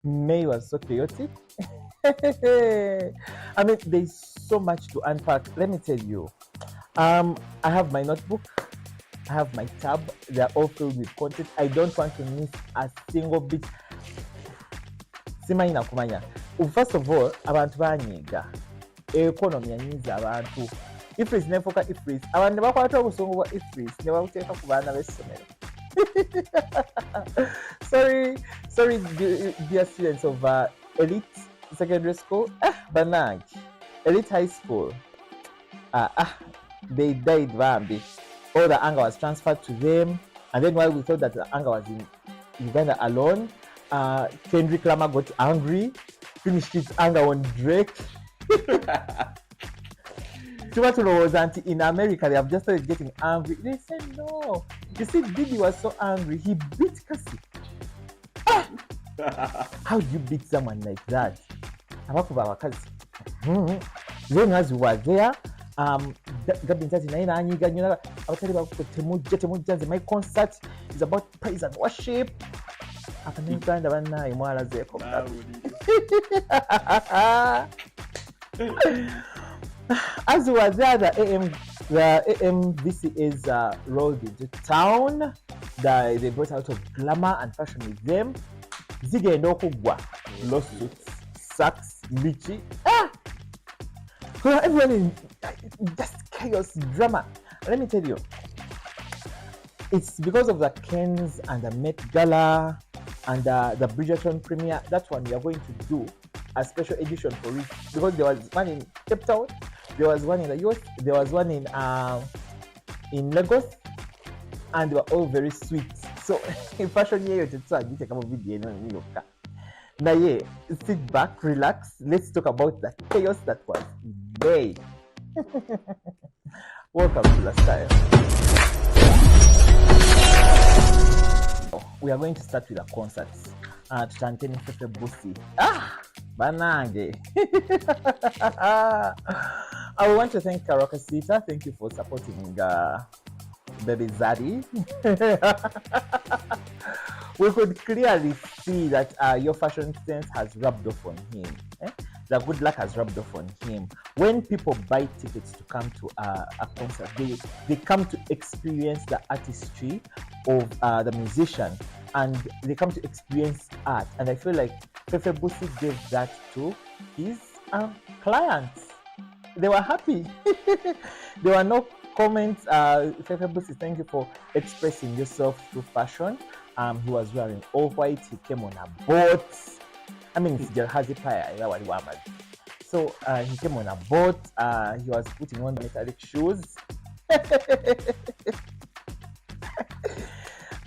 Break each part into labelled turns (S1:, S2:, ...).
S1: May was so chaotic. I mean, there's so much to unpack. Let me tell you. I have my notebook. I have my tab. They're all filled with content. I don't want to miss a single bit. Simanyi nakumanya. First of all, abantu banyiga. Economy yanyiza abantu. Ifris nefoka ifris. Abantu ne bakwata obusungu bwa ifris ne babuteeka ku baana b'essomero. sorry, dear students of elite secondary school. Banag. Elite high school. They died Bambi. All the anger was transferred to them. And then while we thought that the anger was in Uganda alone, Kendrick Lamar got angry, finished his anger on Drake. Tumaturo was anti in America, they have just started getting angry. They said no. You see, Diddy was so angry, he beat Cassie. How do you beat someone like that? Then as we were there, Gaby Ntate naye nanyiga nnyo abatali temujja my concert is about praise and worship. Abannayuganda bannaye mwalazeeko. As we were there, the AMVCA's rolled into town. They brought out of glamour and fashion with them. Zigenda okugwa lawsuits, sacks, bichi. Everyone in just chaos, drama. Let me tell you, it's because of the Kens and the Met Gala and the Bridgerton premiere. That one we are going to do a special edition for it, because there was one in Cape Town, there was one in the US, there was one in Lagos, and they were all very sweet. So in fashion year, you take a video in New York. Now, yeah, sit back, relax. Let's talk about the chaos that was there. Welcome to Lestyle. We are going to start with the concerts. Tutanteni Fefe Bussi. Banange. I want to thank Karaka Sita. Thank you for supporting Baby Zaddy. We could clearly see that your fashion sense has rubbed off on him. The good luck has rubbed off on him. When people buy tickets to come to a concert, they come to experience the artistry of the musician, and they come to experience art. And I feel like Fefe Bussi gave that to his clients. They were happy. There were no comments. Fefe Bussi, thank you for expressing yourself through fashion. He was wearing all white. He came on a boat. I mean, it's Jahazi Paya. So he came on a boat. He was putting on metallic shoes.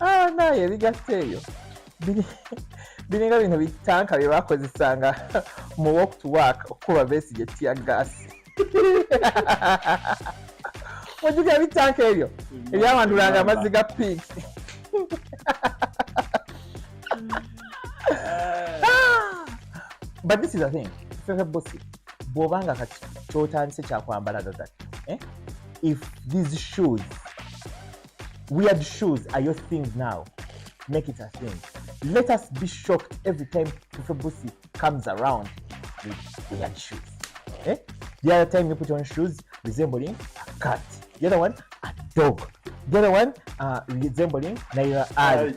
S1: Naye bigateeyo biringa bino bitanka bye bakozesanga mu walk to work okuba Besigye tear gas. Ojuga bitanka ebyo ebyawandulanga amazzi ga pink. But this is the thing, Fefe Bussi, bw'obanga kati kyotandise kyakwambala that, if these shoes, weird shoes are your thing now, make it a thing. Let us be shocked every time Fefe Bussi comes around with weird shoes. The other time you put on shoes resembling a cat. The other one, a dog. The other one, resembling Naira Ali.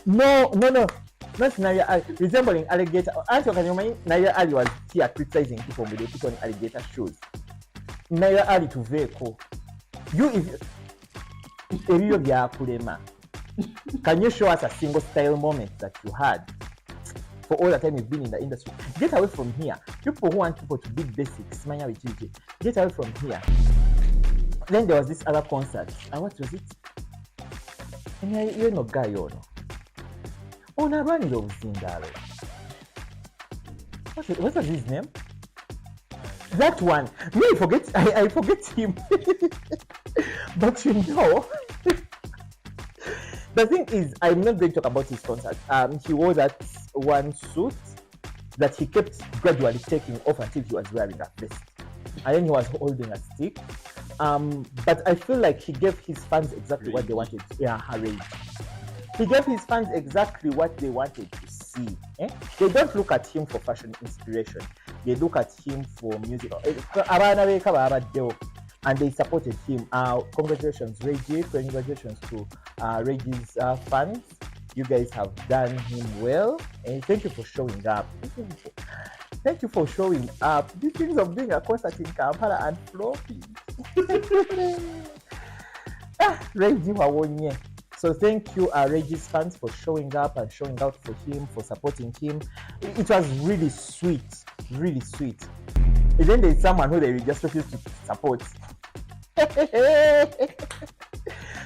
S1: No. Not Naira Ali, resembling alligator. Auntie, can you mind? Naira Ali was here criticizing people when they put on alligator shoes. Naira Ali to vehicle. Can you show us a single style moment that you had for all the time you've been in the industry? Get away from here. People who want people to be basics, get away from here. Then there was this other concert. And what was it? You know, guy, you know. Oh, now running over Zindalo. What was his name? That one. Me, I forget him. But you know, the thing is, I'm not going to talk about his concert. He wore that one suit that he kept gradually taking off until he was wearing a vest. And then he was holding a stick. But I feel like he gave his fans exactly what they wanted. Yeah, rage. He gave his fans exactly what they wanted to see. They don't look at him for fashion inspiration. They look at him for music. And they supported him. Congratulations, Reggie. Congratulations to Reggie's fans. You guys have done him well. And thank you for showing up. Thank you for showing up. These things of doing a concert in Kampala and flopping. Reggie Wawonye. So thank you, Reggie's fans, for showing up and showing out for him, for supporting him. It was really sweet. Really sweet. And then there's someone who they just refuse to support.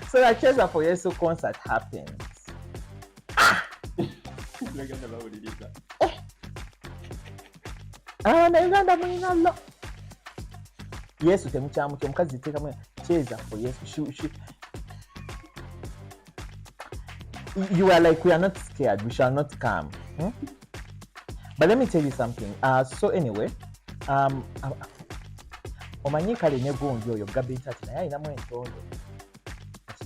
S1: So the Cheza for Yesu concert happens. Yesu temuchamu omukazi ziteekamu Cheza for Yesu. You are like, we are not scared, we shall not come. But let me tell you something. So anyway, omanyi kale ne gonjo oyo Gaby Ntate naye alinamu entondo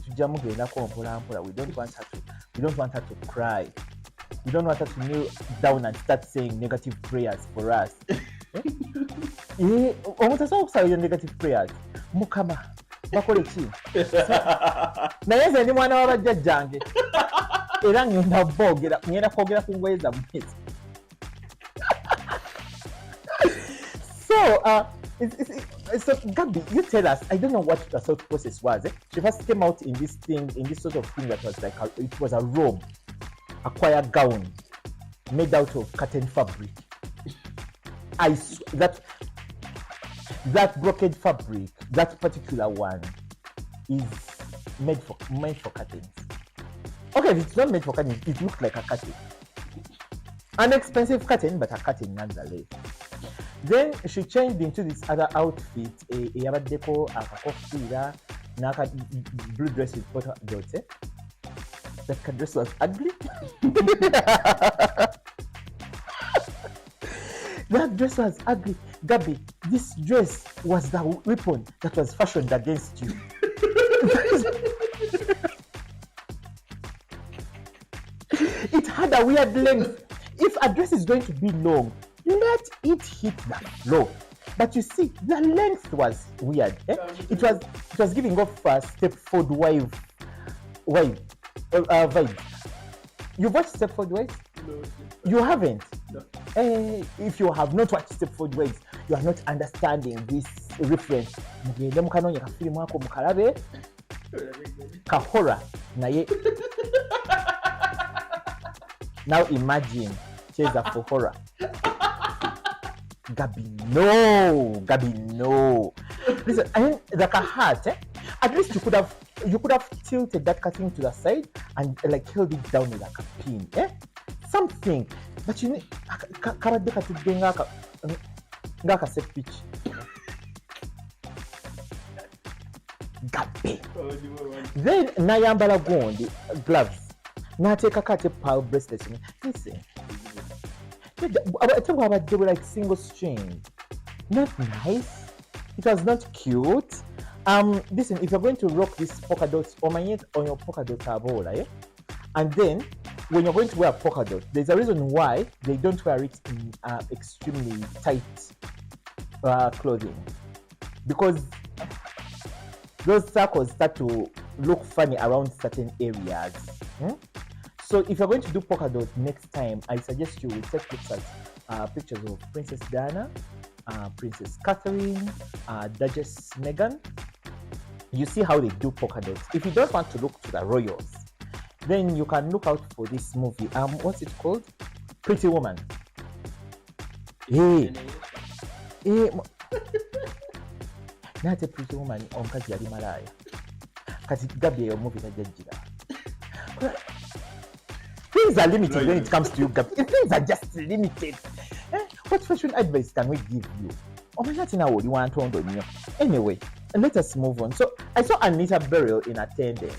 S1: tujja mugendako mpolampola. We don't want her to cry. We don't want her to kneel down and start saying negative prayers for us. Omuntu asobola okusaba eyo negative prayers. Mukama bakole ki? Naye nze ndi mwana wa bajjajjange era ngenda kwogera ku ngoye zammwe. So Gaby, you tell us. I don't know what the thought process was. She first came out in this sort of thing that was like it was a robe, a choir gown made out of cotton fabric. That brocade fabric, that particular one, is made for curtains. Okay, if it's not made for curtains, it looks like a curtain. An expensive curtain, but a curtain nonetheless. Then she changed into this other outfit, yabaddeko akakofiira n'aka blue dress with polka dots. That dress was ugly. That dress was ugly. Gaby, this dress was the weapon that was fashioned against you. It had a weird length. If a dress is going to be long, let it hit the floor. But you see, the length was weird. It was giving off a Stepford wife vibe. You've watched Stepford Wives?
S2: No.
S1: You haven't?
S2: No.
S1: If you have not watched Stepford Wives, you are not understanding this reference. Mugende mukanonye ka film ako mukalabe ka horror naye. Now imagine Cheza for horror. Gaby, no. Listen, I mean, like a heart, at least you could have tilted that cutting to the side and like held it down like a pin, something. But you need karadeka to be ngaka set pitch. Gaby. Then nayambala gondi gloves. Nateka kate pearl bracelets. Listen. They were like single string. Not nice. It was not cute. Listen, if you're going to rock this polka dots on your polka dot tabola, and then when you're going to wear polka dot, there's a reason why they don't wear it in extremely tight clothing, because those circles start to look funny around certain areas. So if you're going to do polka dot next time, I suggest you take looks at pictures of Princess Diana, Princess Catherine, Duchess Meghan. You see how they do polka dots. If you don't want to look to the royals, then you can look out for this movie. What's it called? Pretty Woman. Not a Pretty Woman on Kazi yali malaya. Kati Gaby your movie tajajira. Things are limited when it comes to you, Gaby. Things are just limited. What fashion advice can we give you? Anyway, let us move on. So I saw Anita Burial in attendance.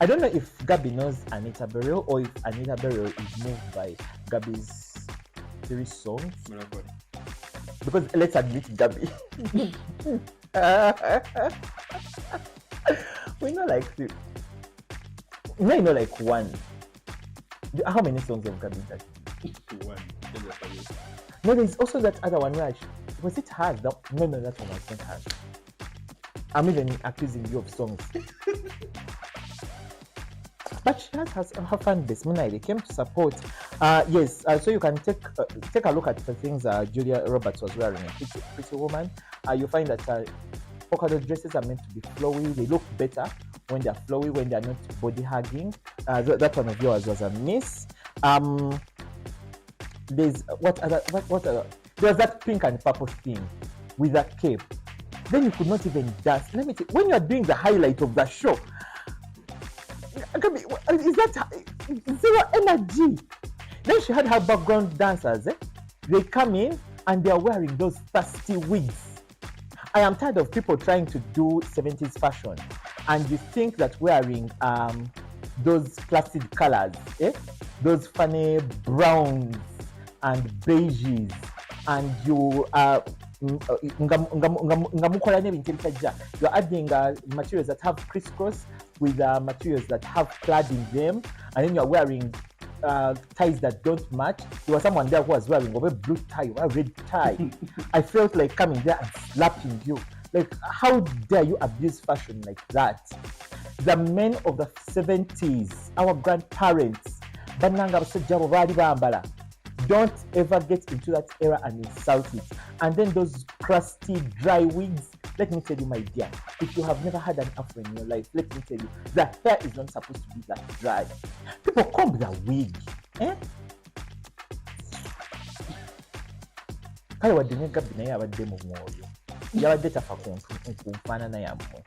S1: I don't know if Gaby knows Anita Burial or if Anita Burial is moved by Gaby's 3 songs. Because let's admit, Gaby, we know like 2. No, like 1. How many songs of Gaby Ntate?
S2: One.
S1: No, there's also that other one where was it hers? No, that one was not hers. I'm even accusing you of songs. But she has her fan base. They came to support. Yes, so you can take a look at the things Julia Roberts was wearing. Pretty Woman. You find that polka dot dresses are meant to be flowy. They look better when they're flowy, when they're not body hugging. That one of yours was a miss. There's what other? There's that pink and purple thing with a cape. Then you could not even dance. Let me tell you, when you are doing the highlight of the show, is that zero energy? Then she had her background dancers. They come in and they are wearing those thirsty wigs. I am tired of people trying to do 70s fashion, and you think that wearing those placid colors, those funny browns and beiges, and you you're adding materials that have crisscross with materials that have clad in them, and then you're wearing ties that don't match. There was someone there who was wearing a blue tie or a red tie. I felt like coming there and slapping you. Like, how dare you abuse fashion like that? The men of the 70s, our grandparents, don't ever get into that era and insult it. And then those crusty, dry wigs. Let me tell you, my dear, if you have never had an afro in your life, let me tell you, the hair is not supposed to be that dry. People comb their wig. Kale wadde ne Gaby naye abadde mu mwoyo. Yabadde tafa kunfaanana yammwe.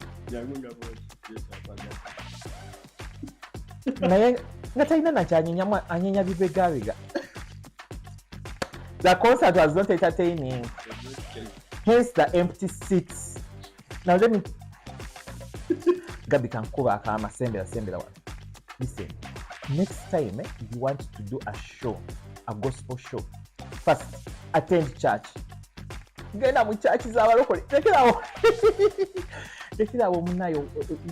S1: Naye nga talina nakyanyenyamu anyenya bibegabega. The concert was not entertaining. Hence the empty seats. Now let me. Gaby can cover sembera one. Listen, next time you want to do a show, a gospel show, first attend church. Genda mu church z'abalokole. Lekerawo munayo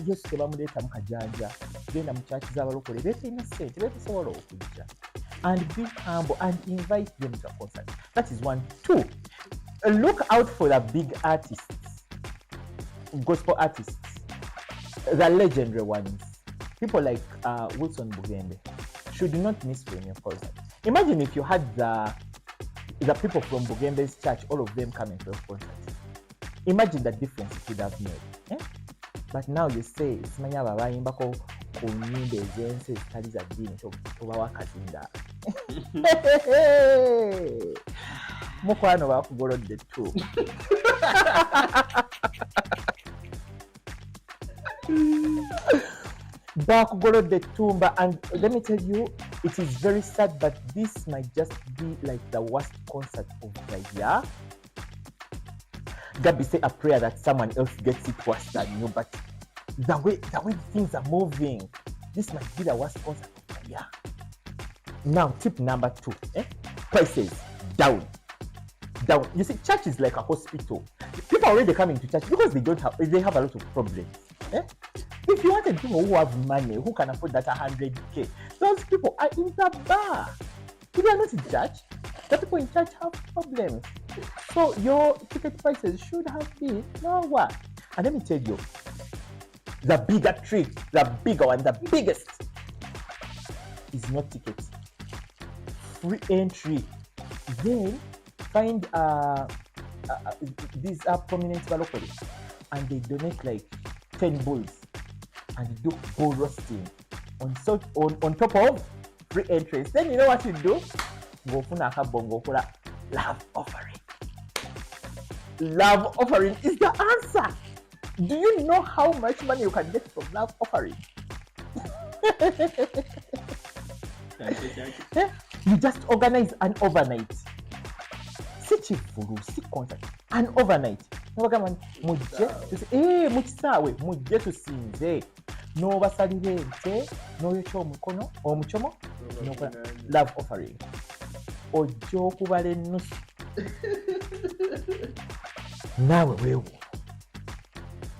S1: Yesu tebamuleeta mu kajanja. Genda mu church z'abalokole. Beetalina ssente, beetasobola okujja. And be humble and invite them to a concert. That is one. Two, look out for the big artists, gospel artists, the legendary ones. People like Wilson Bugembe should not miss for your concert. Imagine if you had the people from Bugembe's church, all of them coming to a concert. Imagine the difference it would have made. But now you say, Simanya babayimbako ku nnyimba ez'ensi ezitali za ddiini tobawa kazinda. Mukwano bakugolodde ttu. Bakugolodde ttumba, and let me tell you, it is very sad, but this might just be like the worst concert of the year. Gaby, say a prayer that someone else gets it worse than you, but the way things are moving, this might be the worst concert of the year. Now, tip number 2, prices down. You see, church is like a hospital. People are already coming to church because they have a lot of problems. If you want people who have money, who can afford that 100K, those people are in the bar. If they are not in church, the people in church have problems. So your ticket prices should have been lower. And let me tell you, the bigger trick, the bigger one, the biggest is not tickets. Free entry. Then find these are prominent locally, and they donate like 10 bulls and do bull roasting on top of free entries. Then you know what you do? Go for love offering. Love offering is the answer. Do you know how much money you can get from love offering? You just organize an overnight. Si concert. An overnight. Mukisawe mujje tusinze n'obasalira ente n'oyokya omukono n'okola love offering. Ojja okubala ennusu naawe weewu.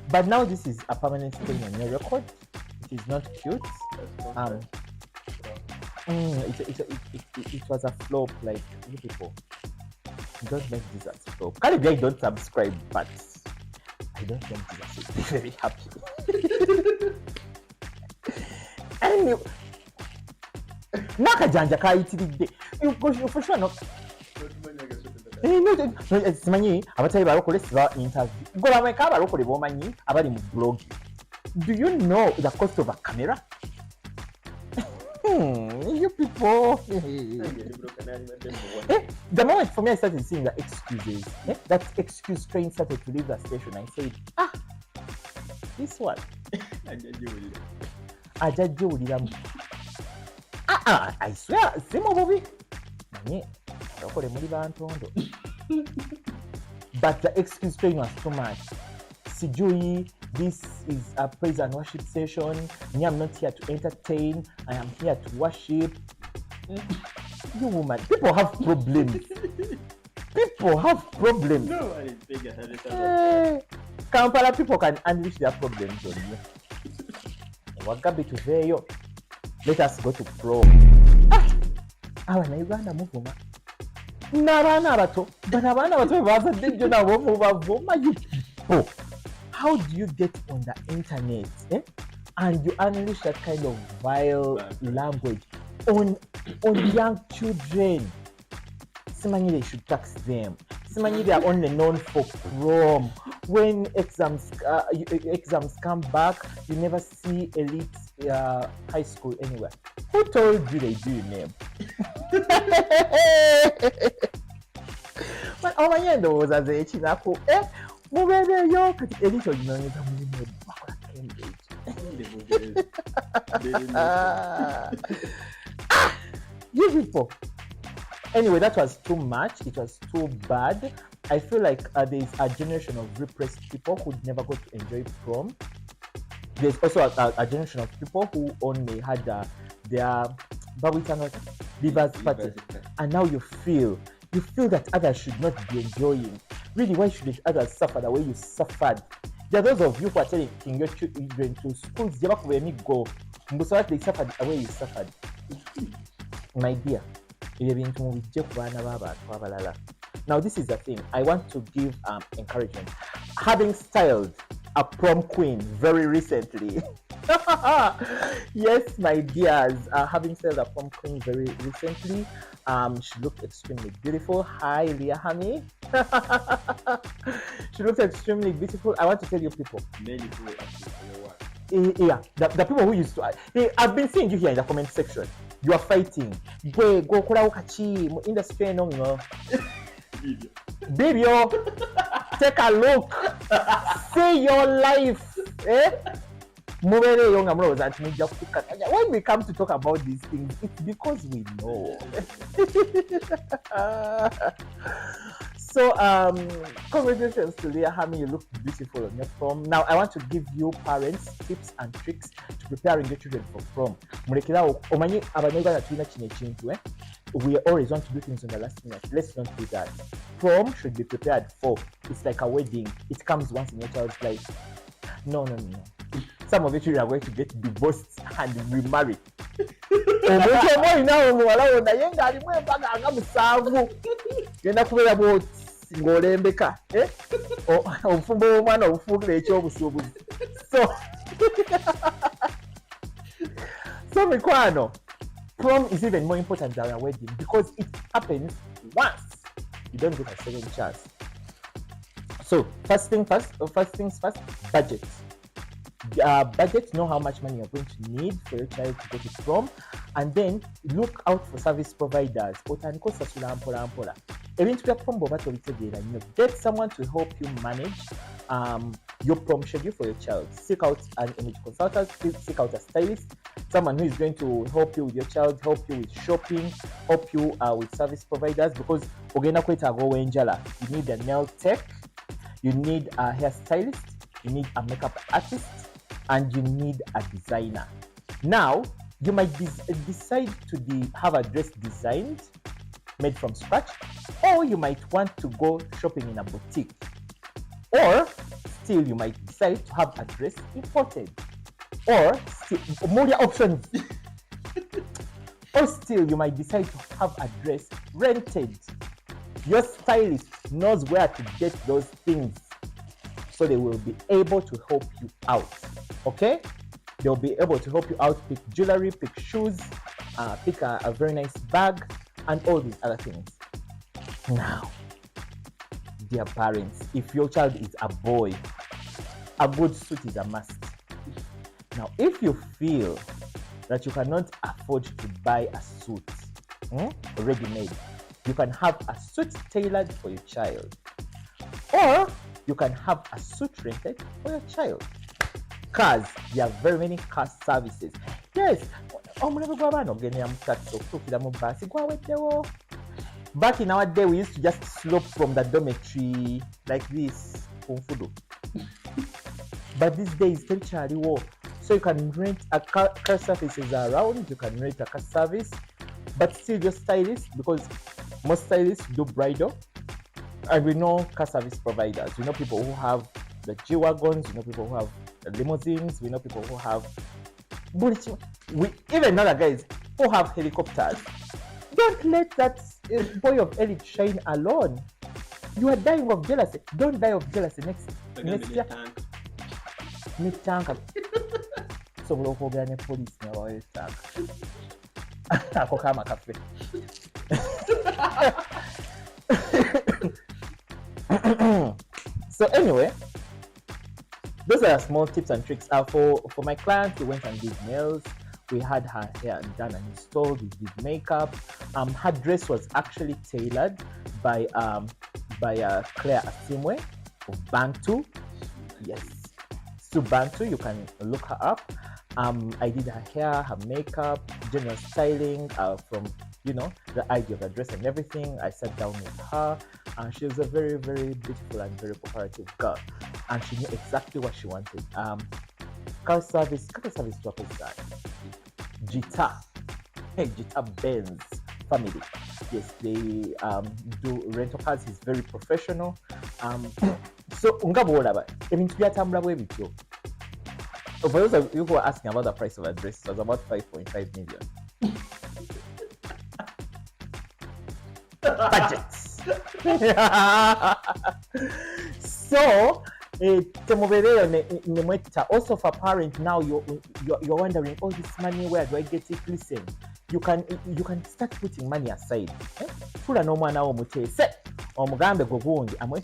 S1: But now this is a permanent stain on your record. It is not cute. It was a flop. Like, you people don't make this as flop. Caribbean don't subscribe, but I don't think this will be very happy. Anyway, nakajanja kayitiridde. You for sure no. Simanyi abatali balokole siba interview. Goba mweka abalokole bomanyi abali mu blog. Do you know the cost of a camera? You people. The moment for me I started seeing the excuses, that excuse train started to leave the station, I said, this one. Ajajuliramu. I swear, Simo Bobby. But the excuse train was too much. Sijui, this is a praise and worship session. Me, I'm not here to entertain. I am here to worship. You woman, people have problems. People have problems.
S2: No, I didn't think I had it.
S1: Kampala people can unleash their problems on you. Gaby Ntate. Let us go to Prom. Abana Uganda muvuma. N'abaana abato. Bano abaana abato bazadde jjo nabo mubavuma you people. How do you get on the internet and you unleash that kind of vile language on young children? Simanyi, they should tax them. Simanyi, they are only known for prom. When exams come back, you never see elite high school anywhere. Who told you they do your name? But omanyendo was as a chinako. Mubereyo kati elite onyonyeza mulimu bakola Cambridge. You people. Anyway, that was too much. It was too bad. I feel like there's a generation of repressed people who never got to enjoy prom. There's also a generation of people who only had their livers party. And now you feel that others should not be enjoying. Really, why should others suffer the way you suffered? There are those of you who are taking your children to schools. They suffered the way you suffered. My dear. Now this is the thing. I want to give encouragement. Having styled a prom queen very recently. Yes, my dears, having styled a prom queen very recently. She looked extremely beautiful. Hi, Leah Hami. She looks extremely beautiful. I want to tell you people. Yeah, the people who used to. I've been seeing you here in the comment section. You are fighting. Go kula ukachi mu industry eno ngo. Bibyo, take a look. See your life. Mubere yonga mro that means when we come to talk about these things, it's because we know. So congratulations to Leah Hami, you look beautiful on your prom. Now I want to give you parents tips and tricks to preparing your children for prom. We always want to do things on the last minute. Let's not do that. Prom should be prepared for. It's like a wedding. It comes once in your child's life. No. Some of your children are going to get divorced and remarried. Ngolembeka obufumbo bw'omwana obufuukira ekyobusuubuzi so mikwano, prom is even more important than a wedding because it happens once. You don't get a second chance. So first things first, budget. Budget, know how much money you're going to need for your child to go to prom, and then look out for service providers. Get someone to help you manage your prom schedule for your child. Seek out an image consultant, seek out a stylist, someone who is going to help you with your child, help you with shopping, help you with service providers, because you need a nail tech, you need a hairstylist, you need a makeup artist, and you need a designer. Now, you might decide to have a dress designed, made from scratch, or you might want to go shopping in a boutique, or still you might decide to have a dress imported, or still more options. Or still, you might decide to have a dress rented. Your stylist knows where to get those things, so they will be able to help you out. Okay? They'll be able to help you out, pick jewelry, pick shoes, pick a very nice bag, and all these other things. Now, dear parents, if your child is a boy, a good suit is a must. Now, if you feel that you cannot afford to buy a suit ready-made, you can have a suit tailored for your child, or you can have a suit rented for your child. Cars, there are very many car services. Yes, back in our day, we used to just slope from the dormitory like this, but these days, so you can rent a car services around. You can rent a car service, but still just stylist, because most stylists do bridal, and we know car service providers. We know people who have the G-wagons. We know people who have the limousines. We know people who have we even know the guys who have helicopters. Don't let that boy of elite shine alone. You are dying of jealousy. Don't die of jealousy next year. Tank. So we'll go get police now. Ako kama cafe. So anyway, those are small tips and tricks. For my client, we went and did nails. We had her hair done and installed. We did makeup. Her dress was actually tailored by Claire Asimwe of Bantu. Yes, Sue Bantu. You can look her up. I did her hair, her makeup, general styling, from the idea of the dress and everything. I sat down with her, and she was a very, very beautiful and very cooperative girl, and she knew exactly what she wanted. Car service to Jita Benz family. Yes, they do rental cars. He's very professional. So ungabolaba ebintu byatambula bwe bityo. For those of you who are asking about the price of a dress, it was about 5.5 million. Budget. So, also for parents now, you're wondering, all this money, where do I get it? Listen, you can start putting money aside. I'm going to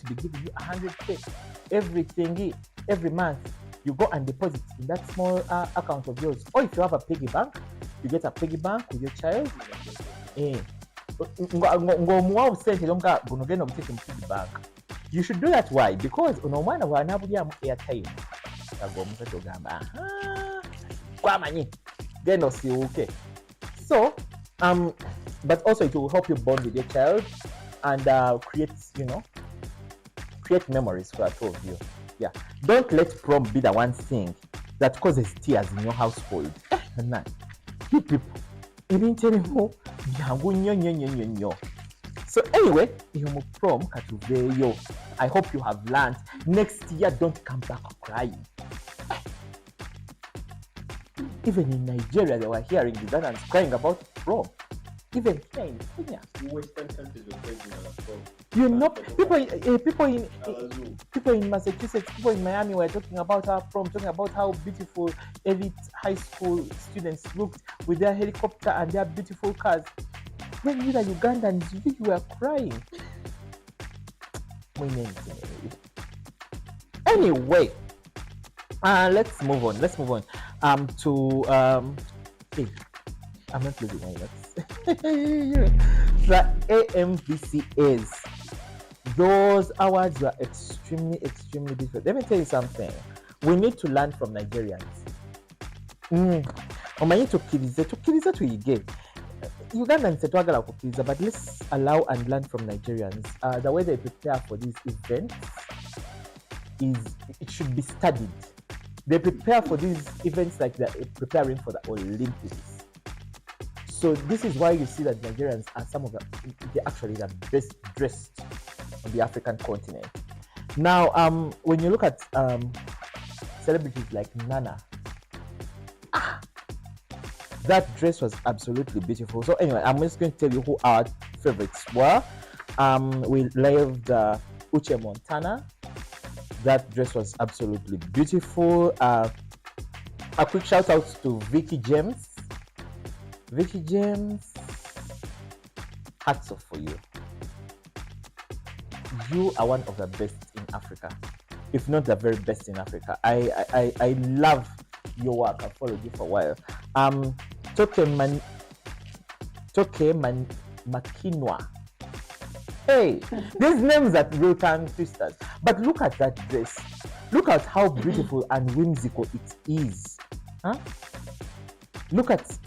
S1: be giving you 100k every month. You go and deposit in that small account of yours. Or if you have a piggy bank, you get a piggy bank with your child. You should do that. Why? Because so but also it will help you bond with your child and create memories for the two of you. Yeah, don't let prom be the one thing that causes tears in your household. You people, even tell you, so anyway, prom katuveyo. I hope you have learned. Next year, don't come back crying. Even in Nigeria, they were hearing the Ugandans crying about prom. Even here in Kenya,
S2: Western countries were crazy about prom.
S1: People in Massachusetts, people in Miami were talking about our prom, talking about how beautiful elite high school students looked with their helicopter and their beautiful cars. When you, the Ugandans, you were crying. Anyway, let's move on. Hey, I'm not losing my words. The AMVCAs. Those awards were extremely, extremely difficult. Let me tell you something. We need to learn from Nigerians. Tukiriza tuige. Ugandans tetwagala kukiriza, but let's allow and learn from Nigerians. The way they prepare for these events it should be studied. They prepare for these events like they're preparing for the Olympics. So this is why you see that Nigerians are they're actually the best dressed on the African continent. Now, when you look at celebrities like Nana, That dress was absolutely beautiful. So anyway, I'm just going to tell you who our favorites were. We loved Uche Montana. That dress was absolutely beautiful. A quick shout out to Vicky James. Vicky James, hats off for you. You are one of the best in Africa, if not the very best in Africa. I love your work. I've followed you for a while. Makinwa. Hey, these names are real tongue twisters. But look at that dress. Look at how beautiful and whimsical it is. Huh? Look at...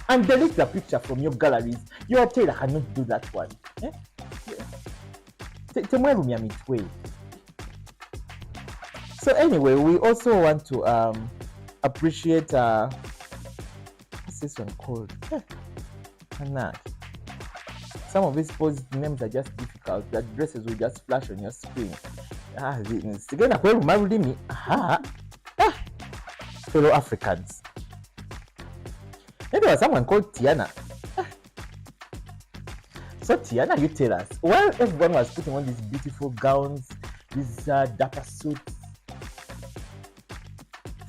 S1: And delete the picture from your galleries. Your tailor cannot do that one. Eh? So anyway, we also want to appreciate what's this one called? Some of these people's names are just difficult. That dresses will just flash on your screen. Fellow Africans. Maybe there was someone called Tiana. So Tiana, you tell us, while everyone was putting on these beautiful gowns, these dapper suits,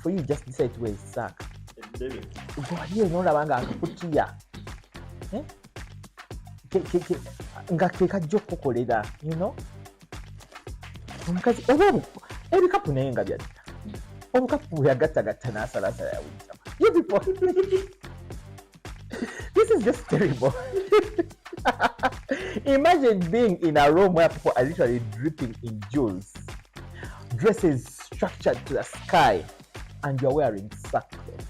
S1: for you just decide to wear a sack. Go here, no labanga put here. Ngakeka joko koleda, you know? Omukazi ebikapu naye nga byadda. Omukapu yagattagatta n'asalasala yawulira. You people. This is just terrible. Imagine being in a room where people are literally dripping in jewels, dresses structured to the sky, and you're wearing sackcloth.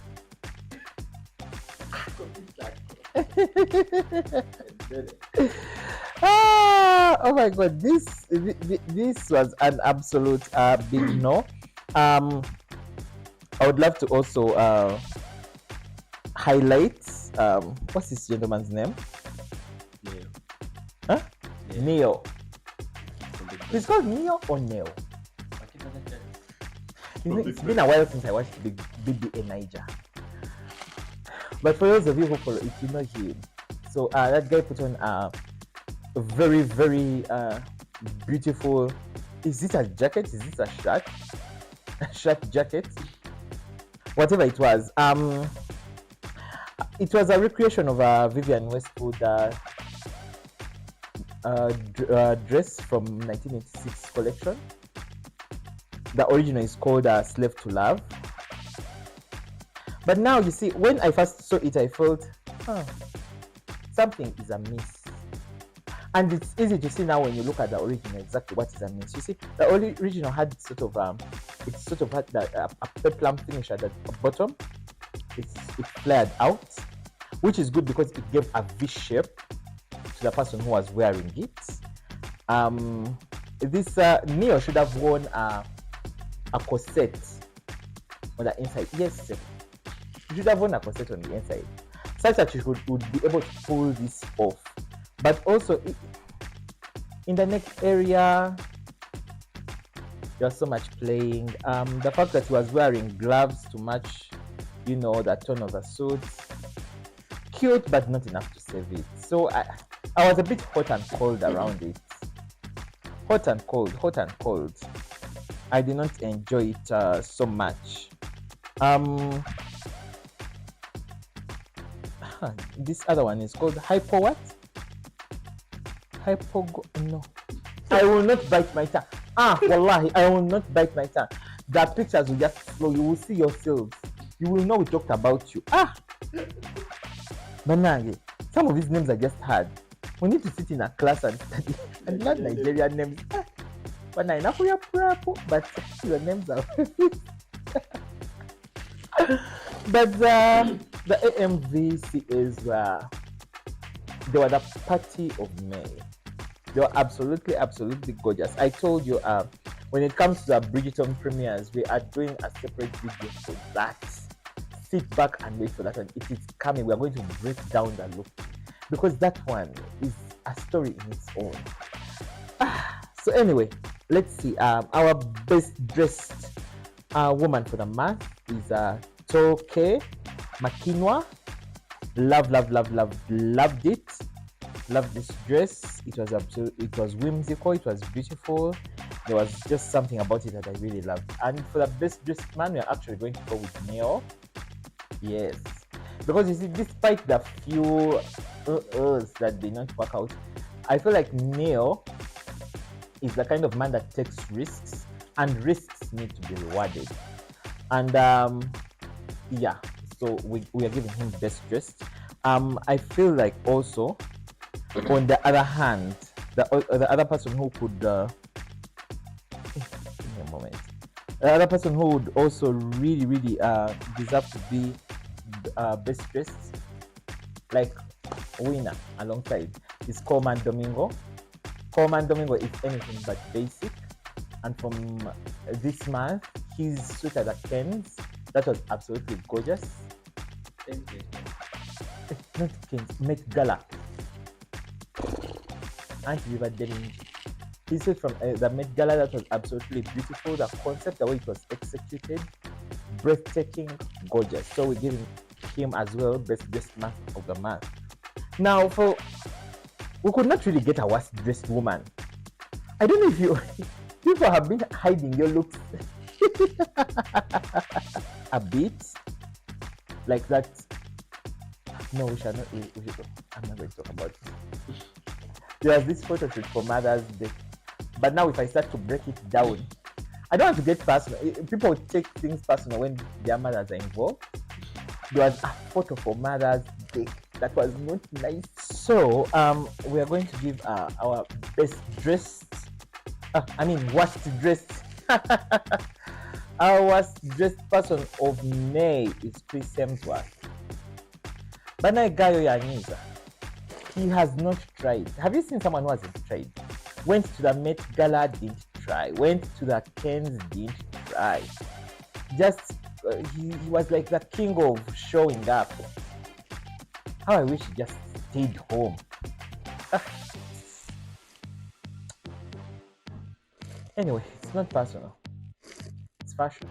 S1: Oh my God! This was an absolute big no. I would love to also highlight what's this gentleman's name?
S2: Neo.
S1: Huh? Neo. It's called Neo or Neo? It's been a while since I watched BBA Niger. But for those of you who follow it, you know him. So that guy put on a very, very beautiful. Is it a jacket? Is it a shirt? A shirt jacket? Whatever it was. It was a recreation of Vivienne Westwood dress from 1986 collection. The original is called Slave to Love. But now you see, when I first saw it, I felt, something is amiss. And it's easy to see now when you look at the original exactly what is amiss. You see, the original had sort of it sort of had a peplum finish at the bottom. It flared out, which is good because it gave a V shape to the person who was wearing it. This Neo should have worn a corset on the inside. Yes, sir. You should have worn a corset on the inside, such that you would be able to pull this off. But also in the neck area, there's so much playing. The fact that he was wearing gloves to match, you know, the tone of the suit, cute but not enough to save it. So I was a bit hot and cold around it. Hot and cold. I did not enjoy it so much. This other one is called Hypo what? No. I will not bite my tongue. Wallahi, I will not bite my tongue. The pictures will just flow. You will see yourselves. You will know we talked about you. Manage. Some of these names are just hard. We need to sit in a class and study and learn Nigerian names. But your names are but the AMVCAs they were the party of May. They were absolutely gorgeous. I told you when it comes to the Bridgerton premieres, we are doing a separate video for that. Sit back and wait for that one. It is coming. We are going to break down the look because that one is a story in its own. So anyway, let's see. Our best dressed woman for the month is Toke Makinwa. Loved it. Loved this dress. It was whimsical, it was beautiful. There was just something about it that I really loved. And for the best dressed man, we're actually going to go with Neo. Yes. Because you see, despite the few that did not work out, I feel like Neo is the kind of man that takes risks, and risks need to be rewarded. And yeah, so we are giving him best dressed. I feel like also, on the other hand, the other person who could give me a moment. The other person who would also really deserve to be best dressed, like winner alongside, is Coleman Domingo. Coleman Domingo is anything but basic, and from this month, his sweater that Ken's, that was absolutely gorgeous. Not Ken's, Met Gala. Auntie River Denning. This is from the Met Gala, that was absolutely beautiful. The concept, the way it was executed, breathtaking, gorgeous. So we're giving him as well best dressed man of the month. Now, we could not really get a worst dressed woman. I don't know if people have been hiding your looks a bit like that. No, we shall not. I'm not going to talk about it. There was this photo shoot for Mother's Day, but now if I start to break it down, I don't want to get personal. People take things personal when their mothers are involved. There was a photo for Mother's Day that was not nice. So we are going to give our best dressed, worst dressed. Our worst dressed person of May is Chris Hemsworth. Bana Gayo Yanyiza. He has not tried. Have you seen someone who hasn't tried? Went to the Met Gala, didn't try. Went to the Ken's, didn't try. Just he was like the king of showing up. How I wish he just stayed home. Anyway, it's not personal. It's fashion.